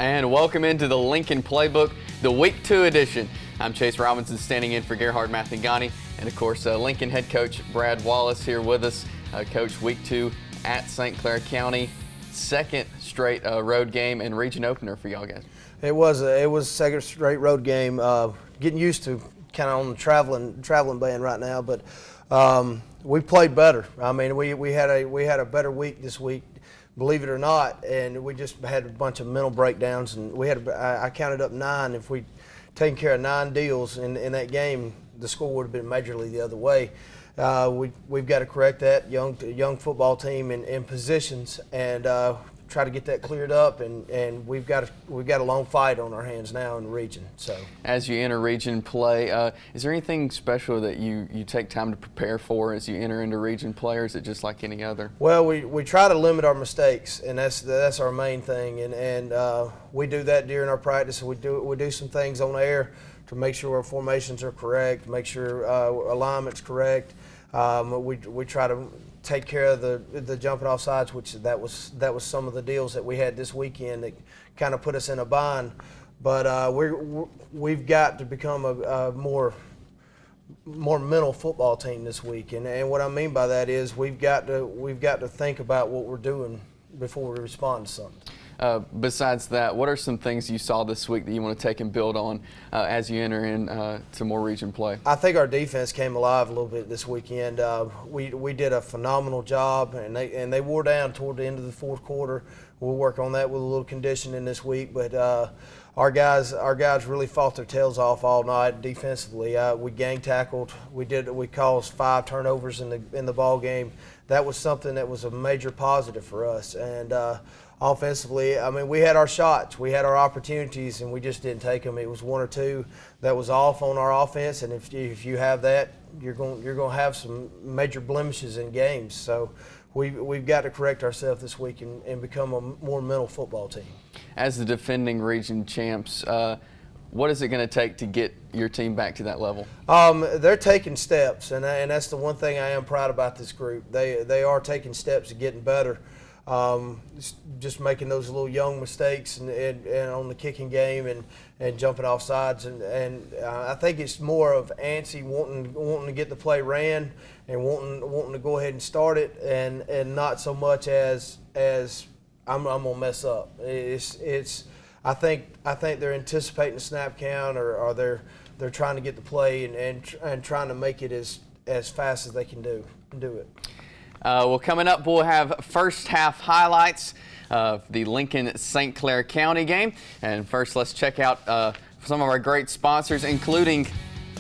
And welcome into the Lincoln Playbook, the Week 2 edition. I'm Chase Robinson standing in for Gerhard Mathangani. And of course, Lincoln head coach Brad Wallace here with us. Coach, Week 2 at St. Clair County. Second straight road game and region opener for y'all guys. It was second straight road game. Getting used to kind of on the traveling band right now, but we played better. I mean, we had a better week this week, believe it or not, and we just had a bunch of mental breakdowns. And I counted up 9. If we'd taken care of 9 deals in that game, the score would have been majorly the other way. We've got to correct that young football team in positions and try to get that cleared up, and we've got a long fight on our hands now in the region. So as you enter region play, is there anything special that you take time to prepare for as you enter into region play, or is it just like any other? Well, we try to limit our mistakes, and that's our main thing, and we do that during our practice. We do some things on air to make sure our formations are correct, make sure alignment's correct. We try to take care of the jumping off sides, which that was some of the deals that we had this weekend that kind of put us in a bind. But we've got to become a more mental football team this week, and what I mean by that is we've got to think about what we're doing before we respond to something. Besides that, what are some things you saw this week that you want to take and build on as you enter in to more region play? I think our defense came alive a little bit this weekend. We did a phenomenal job, and they wore down toward the end of the fourth quarter. We'll work on that with a little conditioning this week, but our guys really fought their tails off all night defensively. We gang tackled. We caused 5 turnovers in the ball game. That was something that was a major positive for us, and offensively, I mean, we had our shots, we had our opportunities, and we just didn't take them. It was 1 or 2 that was off on our offense, and if you have that, you're going to have some major blemishes in games. So we've got to correct ourselves this week and become a more mental football team. As the defending region champs, what is it going to take to get your team back to that level? They're taking steps, and that's the one thing I am proud about this group. They are taking steps to getting better. Just making those little young mistakes and on the kicking game and jumping off sides, and I think it's more of antsy wanting to get the play ran and wanting to go ahead and start it, and not so much as I'm gonna mess up. I think they're anticipating the snap count, or they're trying to get the play and trying to make it as fast as they can do it. Well, coming up, we'll have first half highlights of the Lincoln-St. Clair County game. And first, let's check out some of our great sponsors, including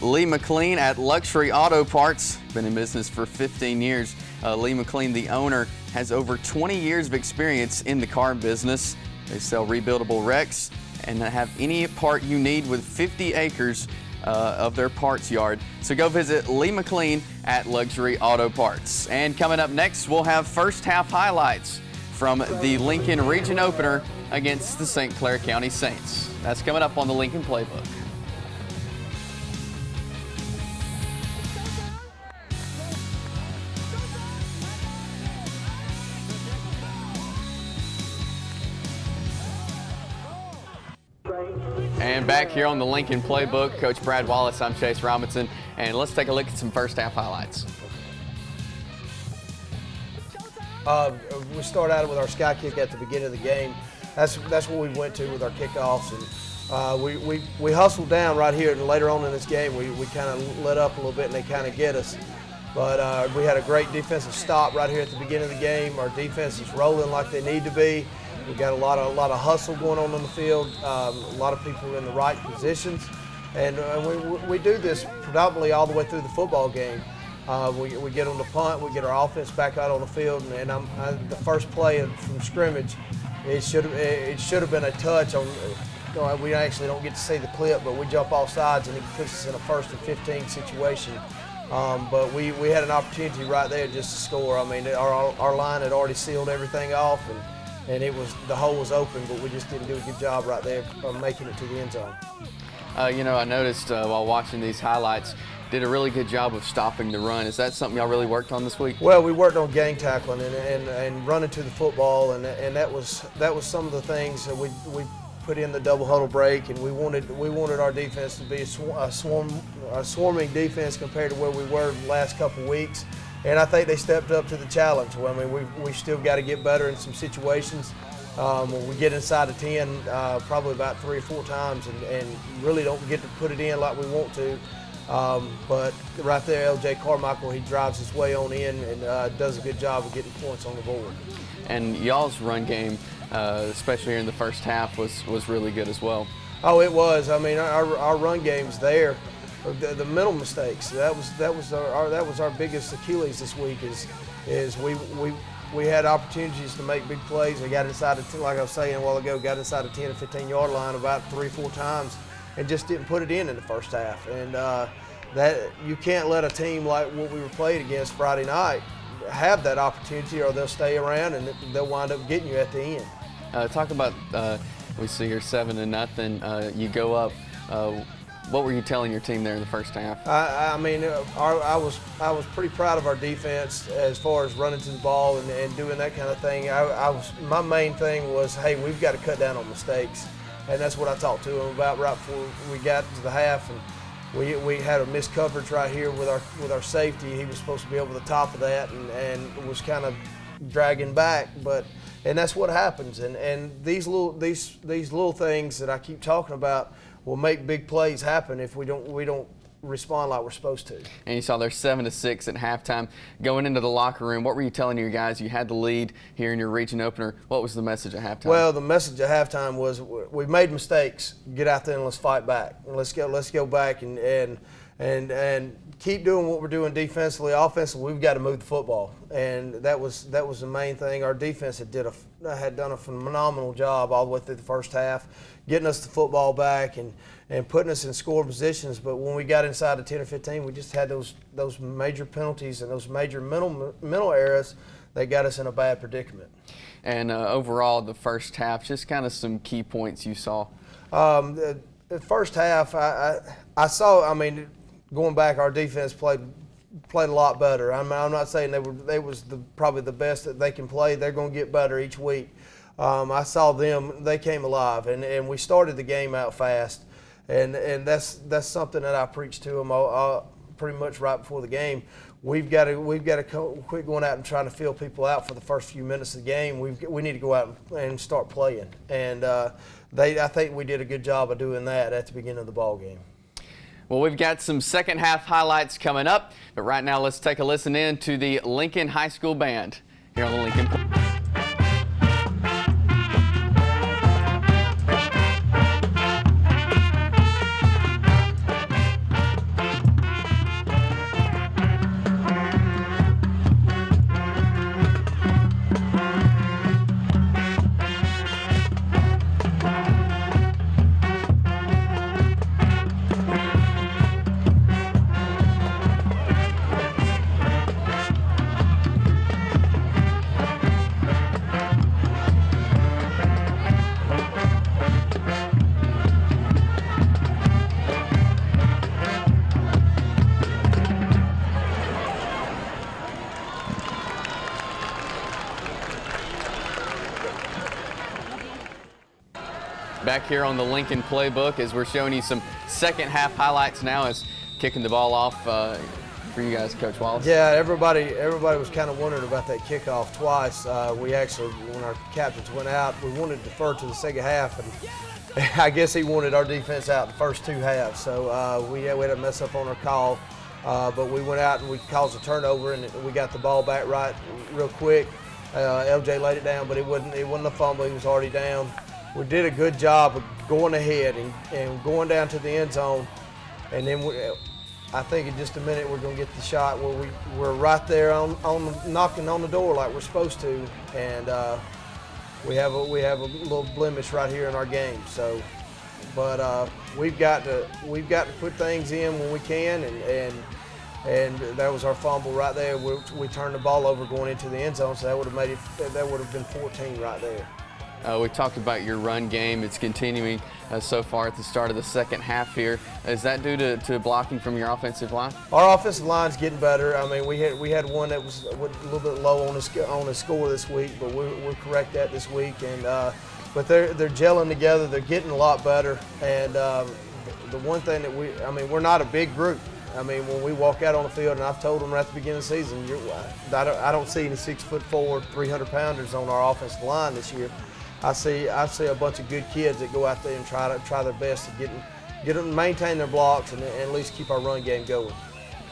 Lee McLean at Luxury Auto Parts. Been in business for 15 years. Lee McLean, the owner, has over 20 years of experience in the car business. They sell rebuildable wrecks and have any part you need with 50 acres of their parts yard. So go visit Lee McLean at Luxury Auto Parts. And coming up next, we'll have first half highlights from the Lincoln region opener against the St. Clair County Saints. That's coming up on the Lincoln Playbook. And back here on the Lincoln Playbook, Coach Brad Wallace, I'm Chase Robinson, and let's take a look at some first half highlights. We start out with our sky kick at the beginning of the game. That's what we went to with our kickoffs, and we hustled down right here, and later on in this game we kind of let up a little bit and they kind of get us. But we had a great defensive stop right here at the beginning of the game. Our defense is rolling like they need to be. We got a lot of hustle going on the field, a lot of people in the right positions, and we do this predominantly all the way through the football game. We get on the punt, we get our offense back out on the field, and the first play from scrimmage, it should have been a touch on. We actually don't get to see the clip, but we jump off sides and it puts us in a 1st and 15 situation. But we had an opportunity right there just to score. I mean, our line had already sealed everything off, and the hole was open, but we just didn't do a good job right there of making it to the end zone. I noticed while watching these highlights, did a really good job of stopping the run. Is that something y'all really worked on this week? Well, we worked on gang tackling and running to the football, and that was some of the things that we put in the double huddle break, and we wanted our defense to be a swarming defense compared to where we were the last couple weeks. And I think they stepped up to the challenge. Well, I mean, we still got to get better in some situations. We get inside of 10 probably about 3 or 4 times and really don't get to put it in like we want to. But right there, L.J. Carmichael, he drives his way on in and does a good job of getting points on the board. And y'all's run game, especially here in the first half, was really good as well. Oh, it was. I mean, our run game's there. The mental mistakes, that was our biggest Achilles this week. Is we had opportunities to make big plays. We got inside the, like I was saying a while ago, got inside the 10 or 15 yard line about 3 or 4 times, and just didn't put it in the first half. And that you can't let a team like what we were playing against Friday night have that opportunity, or they'll stay around and they'll wind up getting you at the end. Talk about we see you're 7-0. You go up. What were you telling your team there in the first half? I mean, I was pretty proud of our defense as far as running to the ball and doing that kind of thing. My main thing was, hey, we've got to cut down on mistakes, and that's what I talked to him about right before we got to the half. And we had a missed coverage right here with our safety. He was supposed to be over the top of that and was kind of dragging back, and that's what happens. And these little things that I keep talking about will make big plays happen if we don't respond like we're supposed to. And you saw they're 7-6 at halftime. Going into the locker room, what were you telling your guys? You had the lead here in your region opener. What was the message at halftime? Well, the message at halftime was we've made mistakes. Get out there and let's fight back. Let's go back and keep doing what we're doing defensively. Offensively, we've got to move the football, and that was the main thing. Our defense had done a phenomenal job all the way through the first half, getting us the football back and putting us in score positions. But when we got inside the 10 or 15, we just had those major penalties and those major mental errors that got us in a bad predicament. And overall, the first half, just kind of some key points you saw. The first half, I saw. I mean, going back, our defense played a lot better. I'm not saying they was probably the best that they can play. They're going to get better each week. I saw them; they came alive, and we started the game out fast, and that's something that I preached to them pretty much right before the game. We've got to quit going out and trying to fill people out for the first few minutes of the game. We need to go out and start playing, and I think we did a good job of doing that at the beginning of the ball game. Well, we've got some second half highlights coming up, but right now let's take a listen in to the Lincoln High School Band here on the Lincoln. Back here on the Lincoln Playbook as we're showing you some second half highlights now as kicking the ball off for you guys, Coach Wallace. Yeah, everybody was kind of wondering about that kickoff twice. We actually, when our captains went out, we wanted to defer to the second half, and I guess he wanted our defense out the first 2 halves. So we had a mess up on our call, but we went out and we caused a turnover, and we got the ball back right real quick. LJ laid it down, but it wasn't a fumble. He was already down. We did a good job of going ahead and going down to the end zone, and then I think in just a minute we're going to get the shot where we're right there on knocking on the door like we're supposed to, and we have a little blemish right here in our game. So, but we've got to put things in when we can, and that was our fumble right there. We turned the ball over going into the end zone, so that would have been 14 right there. We talked about your run game. It's continuing so far at the start of the second half here. Is that due to blocking from your offensive line? Our offensive line's getting better. I mean, we had one that was a little bit low on the score this week, but we'll correct that this week. And but they're gelling together. They're getting a lot better. And the one thing that we're not a big group. I mean, when we walk out on the field, and I've told them right at the beginning of the season, I don't see any 6'4", 300-pounders on our offensive line this year. I see a bunch of good kids that go out there and try their best to get them maintain their blocks and at least keep our run game going.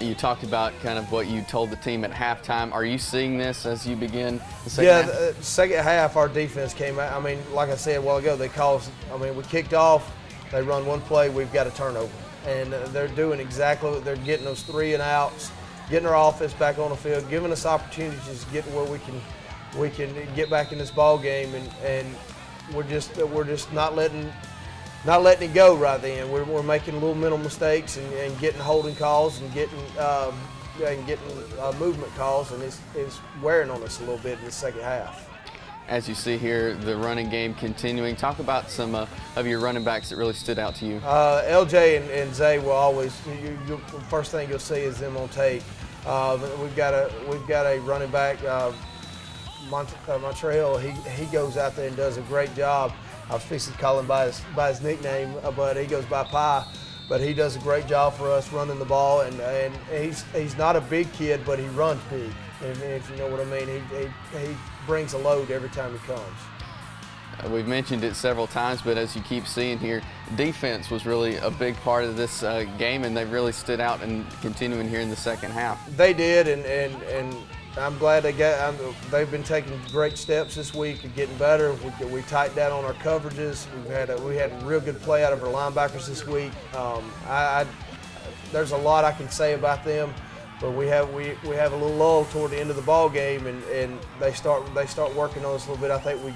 You talked about kind of what you told the team at halftime. Are you seeing this as you begin the second half? Yeah, the second half our defense came out. I mean, like I said a while ago, we kicked off, they run one play, we've got a turnover. And they're doing exactly what they're getting those 3 and outs, getting our offense back on the field, giving us opportunities to get where we can get back in this ball game, and we're just not letting it go right then. We're making little mental mistakes and getting holding calls and getting movement calls, and it's wearing on us a little bit in the second half. As you see here, the running game continuing. Talk about some of your running backs that really stood out to you. LJ and Zay will always. First thing you'll see is them on tape. We've got a running back, Montreal. He goes out there and does a great job. I was fixing to call him by his nickname, but he goes by Pie. But he does a great job for us running the ball, and he's not a big kid, but he runs big. And if you know what I mean, he brings a load every time he comes. We've mentioned it several times, but as you keep seeing here, defense was really a big part of this game, and they really stood out and continuing here in the second half. They did, and I'm glad they've been taking great steps this week and getting better. We tightened down on our coverages. We had a real good play out of our linebackers this week. There's a lot I can say about them. But we have a little lull toward the end of the ball game, and they start working on us a little bit. I think we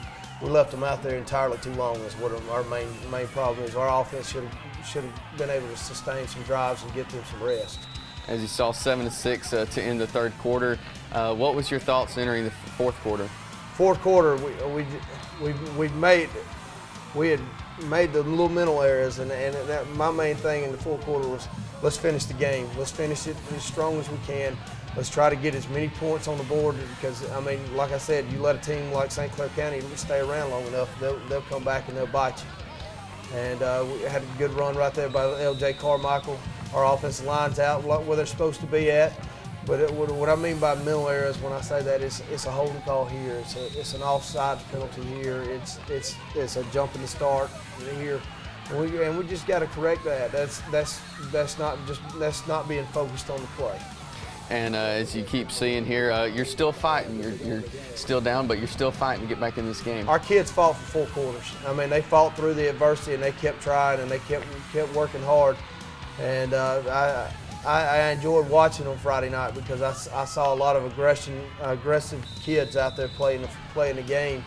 left them out there entirely too long. Is what our main problem is. Our offense should have been able to sustain some drives and get them some rest. As you saw, 7-6 to end the third quarter. What was your thoughts entering the fourth quarter? Fourth quarter, we had made the little mental errors, and my main thing in the fourth quarter was, let's finish the game. Let's finish it as strong as we can. Let's try to get as many points on the board because, I mean, like I said, you let a team like St. Clair County stay around long enough, they'll come back and they'll bite you. And we had a good run right there by L.J. Carmichael. Our offensive line's out where they're supposed to be at. But what I mean by mental errors when I say that is it's a holding call here. It's an offside penalty here. It's a jump in the start here. And we just got to correct that. That's not being focused on the play. And as you keep seeing here, you're still fighting. You're still down, but you're still fighting to get back in this game. Our kids fought for 4 quarters. I mean, they fought through the adversity and they kept trying and they kept working hard. And I enjoyed watching on Friday night because I saw a lot of aggressive kids out there playing the game.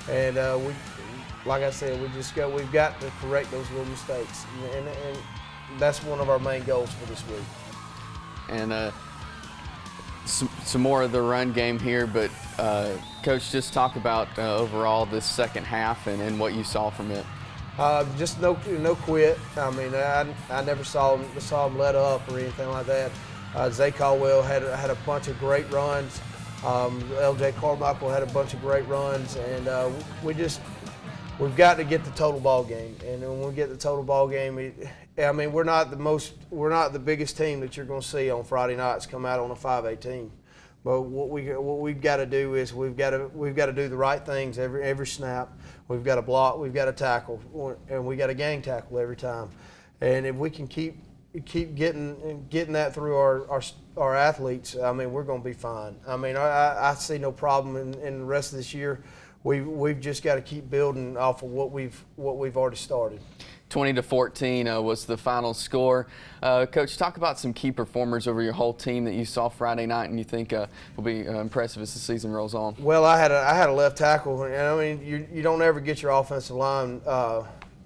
And like I said, we've got to correct those little mistakes, and that's one of our main goals for this week. And some more of the run game here, but Coach, just talk about overall this second half and what you saw from it. Just no quit. I mean, I never saw them let up or anything like that. Zay Caldwell had a bunch of great runs. L.J. Carmichael had a bunch of great runs, and we've got to get the total ball game. And when we get the total ball game, we're not the biggest team that you're going to see on Friday nights come out on a 5A team. But what we've got to do is we've got to do the right things every snap. We've got to block, we've got to tackle, and we got to gang tackle every time. And if we can keep getting that through our athletes, I mean, we're going to be fine. I mean, I see no problem in the rest of this year. We've just got to keep building off of what we've already started. 20-14 was the final score. Coach, talk about some key performers over your whole team that you saw Friday night and you think will be impressive as the season rolls on. Well, I had a left tackle, and I mean, you don't ever get your offensive line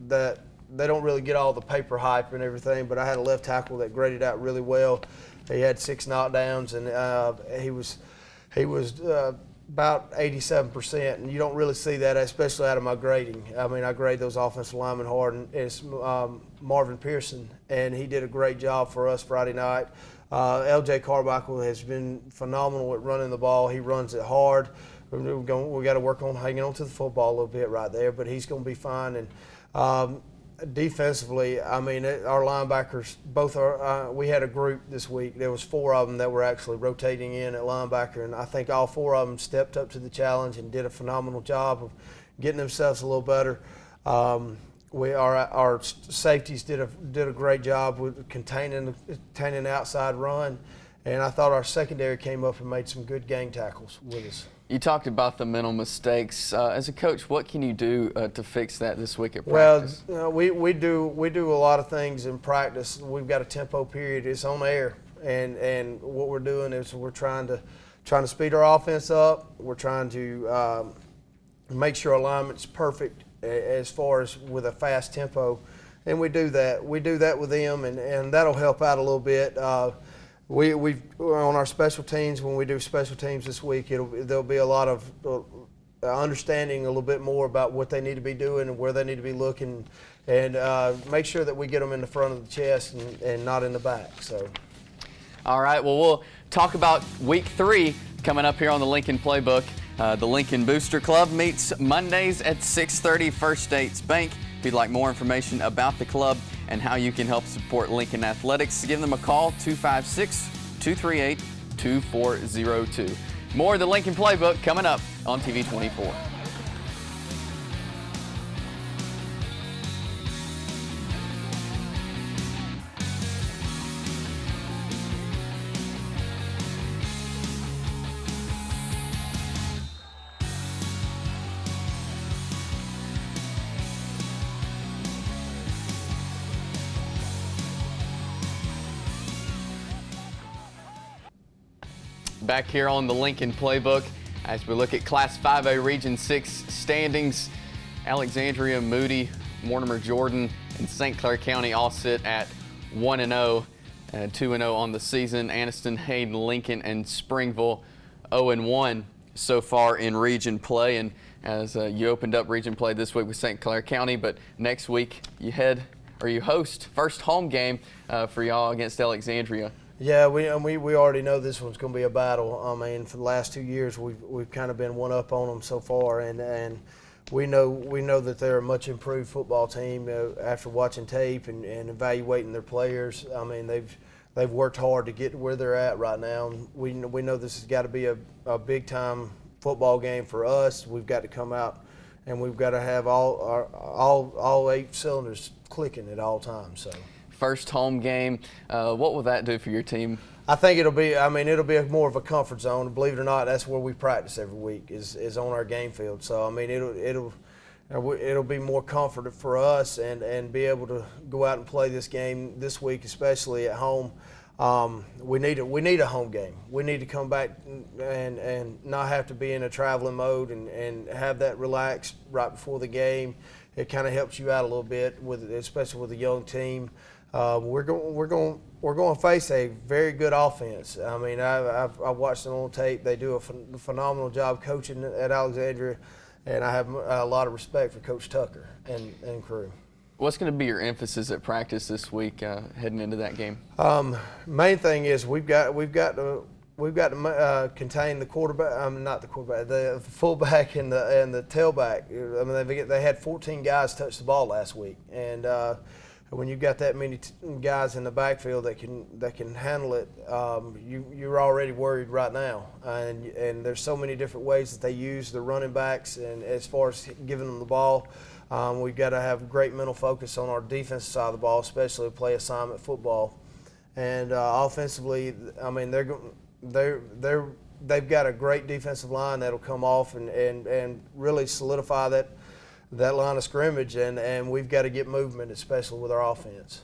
that they don't really get all the paper hype and everything, but I had a left tackle that graded out really well. He had 6 knockdowns, and he was about 87%, and you don't really see that, especially out of my grading. I mean, I grade those offensive linemen hard, and it's Marvin Pearson, and he did a great job for us Friday night. L.J. Carmichael has been phenomenal at running the ball. He runs it hard. We got to work on hanging on to the football a little bit right there, but he's going to be fine. And defensively, I mean, our linebackers, we had a group this week. There was 4 of them that were actually rotating in at linebacker, and I think all 4 of them stepped up to the challenge and did a phenomenal job of getting themselves a little better. Our safeties did a great job with containing the outside run, and I thought our secondary came up and made some good gang tackles with us. You talked about the mental mistakes. As a coach, what can you do to fix that this week at practice? Well, we do a lot of things in practice. We've got a tempo period. It's on air, and what we're doing is we're trying to speed our offense up. We're trying to make sure alignment's perfect as far as with a fast tempo, and we do that. We do that with them, and that'll help out a little bit. We on our special teams, when we do special teams this week, there'll be a lot of understanding a little bit more about what they need to be doing and where they need to be looking, and make sure that we get them in the front of the chest and not in the back. So. All right. Well, we'll talk about week 3 coming up here on the Lincoln Playbook. The Lincoln Booster Club meets Mondays at 6:30 First States Bank. If you'd like more information about the club and how you can help support Lincoln Athletics, give them a call, 256-238-2402. More of the Lincoln Playbook coming up on TV 24. Back here on the Lincoln Playbook as we look at Class 5A Region 6 standings. Alexandria, Moody, Mortimer, Jordan, and St. Clair County all sit at 1-0 and 2-0 on the season. Anniston, Hayden, Lincoln, and Springville 0-1 so far in region play. And as you opened up region play this week with St. Clair County, but next week you host first home game for y'all against Alexandria. Yeah, we already know this one's going to be a battle. I mean, for the last 2 years, we've kind of been one up on them so far, and we know that they're a much improved football team after watching tape and evaluating their players. I mean, they've worked hard to get to where they're at right now. We know this has got to be a big time football game for us. We've got to come out and we've got to have all 8 cylinders clicking at all times. So. First home game. What will that do for your team? I think it'll be more of a comfort zone. Believe it or not, that's where we practice every week is on our game field. So I mean, it'll be more comfort for us and be able to go out and play this game this week, especially at home. We need a home game. We need to come back and not have to be in a traveling mode and have that relaxed right before the game. It kind of helps you out a little bit especially with a young team. We're going to face a very good offense. I mean, I've watched them on tape. They do a phenomenal job coaching at Alexandria, and I have a lot of respect for Coach Tucker and crew. What's going to be your emphasis at practice this week heading into that game? Main thing is we've got to contain the quarterback. Not the quarterback, the fullback and the tailback. I mean, they had 14 guys touch the ball last week, and when you've got that many guys in the backfield that can handle it, you're already worried right now. And there's so many different ways that they use the running backs, and as far as giving them the ball, we've got to have great mental focus on our defensive side of the ball, especially play assignment football. And offensively, I mean they've got a great defensive line that'll come off and really solidify that line of scrimmage, and we've got to get movement, especially with our offense.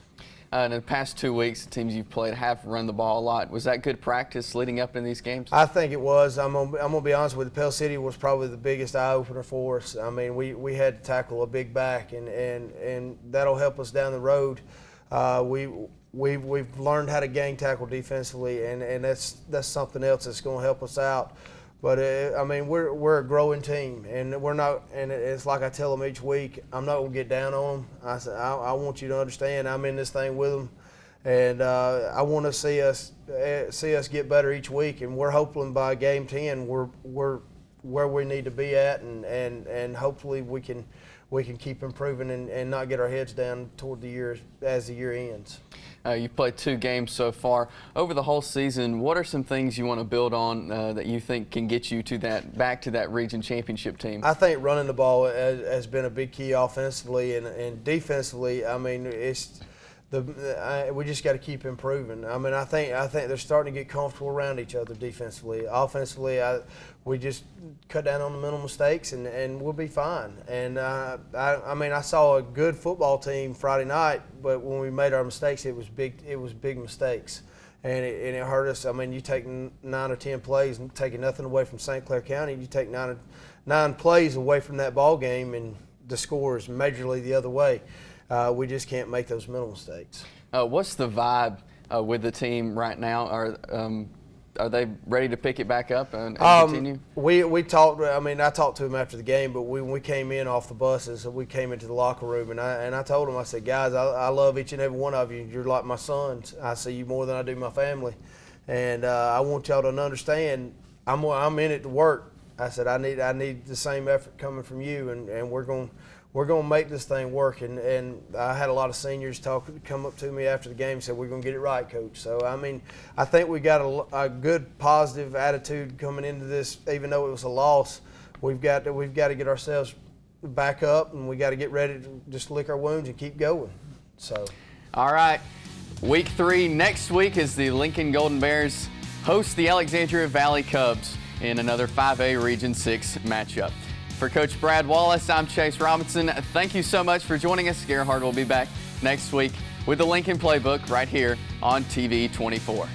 In the past 2 weeks, the teams you've played have run the ball a lot. Was that good practice leading up in these games? I think it was. I'm gonna be honest with you. Pell City was probably the biggest eye opener for us. I mean, we had to tackle a big back, and that'll help us down the road. We've learned how to gang tackle defensively, and that's something else that's going to help us out. But I mean, we're a growing team, and we're not. And it's like I tell them each week, I'm not gonna get down on them. I said I want you to understand I'm in this thing with them, and I want to see us get better each week. And we're hoping by game 10 we're where we need to be at, and hopefully we can keep improving and not get our heads down toward the year as the year ends. You've played 2 games so far. Over the whole season, what are some things you want to build on that you think can get you to back to that region championship team? I think running the ball has been a big key offensively and defensively. I mean, we just got to keep improving. I mean, I think they're starting to get comfortable around each other defensively. Offensively, we just cut down on the mental mistakes and we'll be fine. And I mean, I saw a good football team Friday night, but when we made our mistakes, it was big mistakes, and it hurt us. I mean, you take 9 or 10 plays and taking nothing away from St. Clair County, you take 9 plays away from that ball game, and the score is majorly the other way. We just can't make those mental mistakes. What's the vibe with the team right now? Are they ready to pick it back up and continue? We talked. I mean, I talked to them after the game, but when we came in off the buses, we came into the locker room, and I told them, I said, guys, I love each and every one of you. You're like my sons. I see you more than I do my family, and I want y'all to understand. I'm in it to work. I said, I need the same effort coming from you, and we're going to make this thing work. And I had a lot of seniors come up to me after the game and said, we're going to get it right, Coach. So, I mean, I think we got a good positive attitude coming into this. Even though it was a loss, we've got to get ourselves back up, and we got to get ready to just lick our wounds and keep going. So, all right, week 3 next week is the Lincoln Golden Bears host the Alexandria Valley Cubs in another 5A Region 6 matchup. For Coach Brad Wallace, I'm Chase Robinson. Thank you so much for joining us. Gerhard will be back next week with the Lincoln Playbook right here on TV 24.